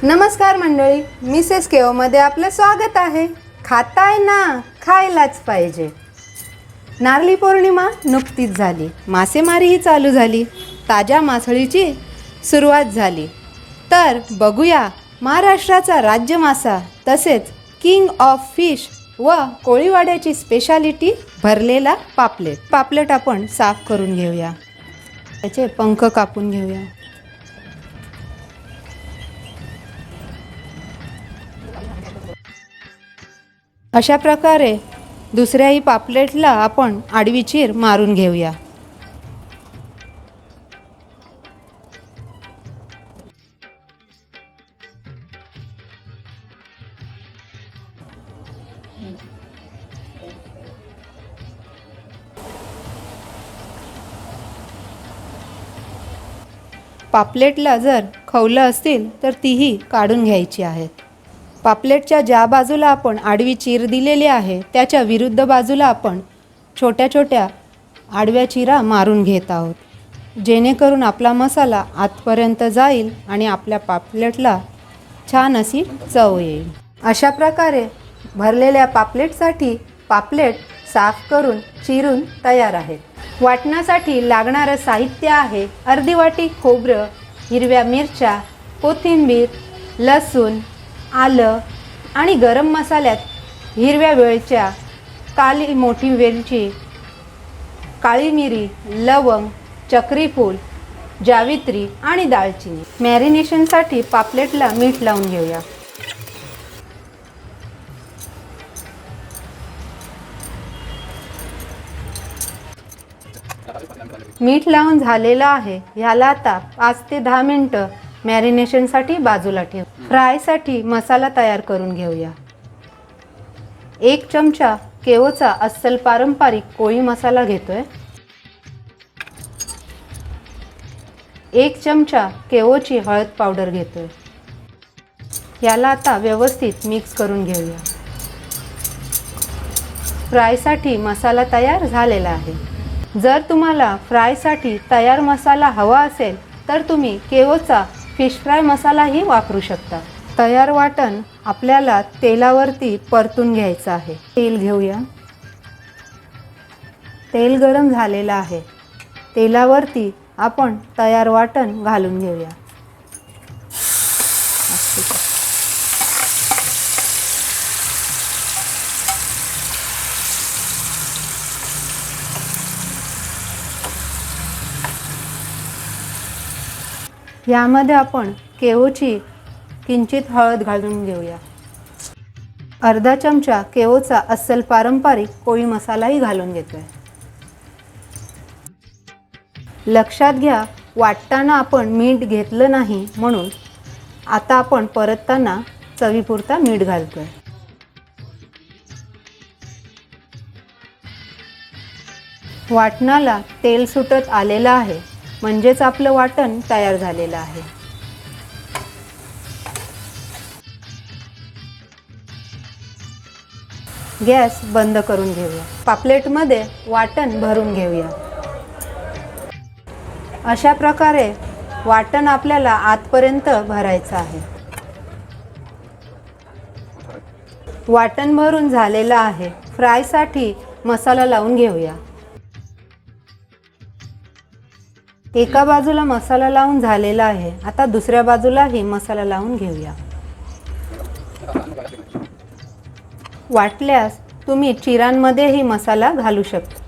नमस्कार मंडळी, मिसेस केओमध्ये आपलं स्वागत आहे. खाताय ना, खायलाच पाहिजे. नारळी पौर्णिमा नुकतीच झाली, मासेमारीही चालू झाली, ताज्या मासळीची सुरुवात झाली. तर बघूया महाराष्ट्राचा राज्य मासा तसेच किंग ऑफ फिश व कोळीवाड्याची स्पेशालिटी भरलेला पापलेट. पापलेट आपण साफ करून घेऊया, त्याचे पंख कापून घेऊया. अशा प्रकारे दुसऱ्याही पापलेटला आपण आडवी चीर मारून घेऊया. पापलेटला जर खवलं असतील तर तीही काढून घ्यायची आहेत. पापलेटच्या ज्या बाजूला आपण आडवी चीर दिलेली आहे त्याच्या विरुद्ध बाजूला आपण छोट्या छोट्या आडव्या चिरा मारून घेत आहोत, जेणेकरून आपला मसाला आतपर्यंत जाईल आणि आपल्या पापलेटला छान अशी चव येईल. अशा प्रकारे भरलेल्या पापलेटसाठी पापलेट साफ करून चिरून तयार आहेत. वाटण्यासाठी लागणारं साहित्य आहे अर्धी वाटी खोबरं, हिरव्या मिरच्या, कोथिंबीर, लसूण, आलं आणि गरम मसाल्यात हिरव्या वेलच्या, काली मोठी वेलची, काळी मिरी, लवंग, चक्रीफूल, जावित्री आणि दालचिनी. मॅरिनेशनसाठी पापलेटला मीठ लावून घेऊया. मीठ लावून झालेलं आहे. ह्याला आता 5 ते 10 मिनटं मॅरिनेशनसाठी बाजूला ठेव. फ्रायसाठी मसाला तयार करून घेऊया. 1 चमचा केओचा अस्सल पारंपरिक कोळी मसाला घेतोय. 1 चमचा केओची हळद पावडर घेतोय. याला आता व्यवस्थित मिक्स करून घेऊया. फ्रायसाठी मसाला तयार झालेला आहे. जर तुम्हाला फ्रायसाठी तयार मसाला हवा असेल तर तुम्ही केओचा फिश फ्राय मसालाही वापरू शकता. तयार वाटण आपल्याला तेलावरती परतून घ्यायचं आहे. तेल घेऊया. तेल गरम झालेलं आहे. तेलावरती आपण तयार वाटण घालून घेऊया. यामध्ये आपण केओची किंचित हळद घालून घेऊया. अर्धा चमचा केओचा अस्सल पारंपरिक कोळी मसालाही घालून घेतोय. लक्षात घ्या, वाटताना आपण मीठ घेतलं नाही, म्हणून आता आपण परतताना चवीपुरता मीठ घालतोय. वाटणाला तेल सुटत आलेलं आहे, म्हणजेच आपलं वाटण तयार झालेलं आहे. गॅस बंद करून घेऊया. पापलेटमध्ये वाटण भरून घेऊया. अशा प्रकारे वाटण आपल्याला आतपर्यंत भरायचं आहे. वाटण भरून झालेलं आहे. फ्रायसाठी मसाला लावून घेऊया. एका बाजूला मसाला लावून झालेला आहे. आता दुसऱ्या बाजूलाही मसाला लावून घेऊया. वाटल्यास तुम्ही चिरांमध्येही मसाला घालू शकता.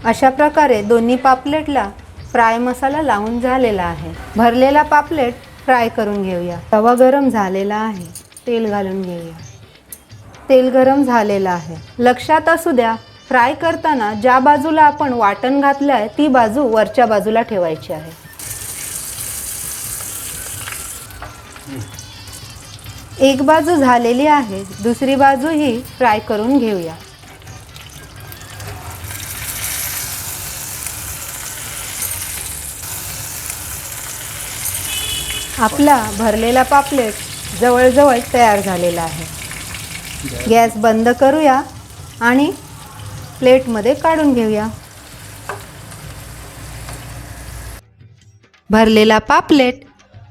अशा प्रकारे दोन्ही पापलेटला फ्राय मसाला लावून झालेला आहे. भरलेला पापलेट फ्राय करून घेऊया. तवा गरम झालेला आहे. तेल घालून घेऊया. तेल गरम झालेलं आहे. लक्षात असू द्या, फ्राय करताना ज्या बाजूला आपण वाटण घातलं आहे ती बाजू वरच्या बाजूला ठेवायची आहे. एक बाजू झालेली आहे, दुसरी बाजूही फ्राय करून घेऊया. आपला भरलेला पापलेट जवळजवळ तयार झालेला आहे. गॅस बंद करूया आणि प्लेटमध्ये काढून घेऊया. भरलेला पापलेट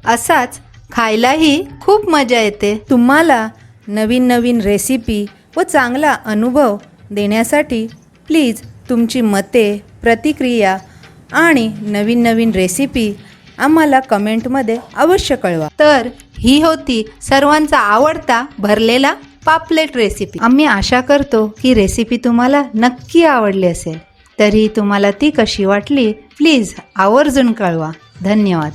असाच खायलाही खूप मजा येते. तुम्हाला नवीन नवीन रेसिपी व चांगला अनुभव देण्यासाठी प्लीज तुमची मते, प्रतिक्रिया आणि नवीन नवीन रेसिपी आम्हाला कमेंटमध्ये अवश्य कळवा. तर ही होती सर्वांचा आवडता भरलेला पापलेट रेसिपी. आम्ही आशा करतो की रेसिपी तुम्हाला नक्की आवडली असेल. तरी तुम्हाला ती कशी वाटली प्लीज आवर्जून कळवा. धन्यवाद.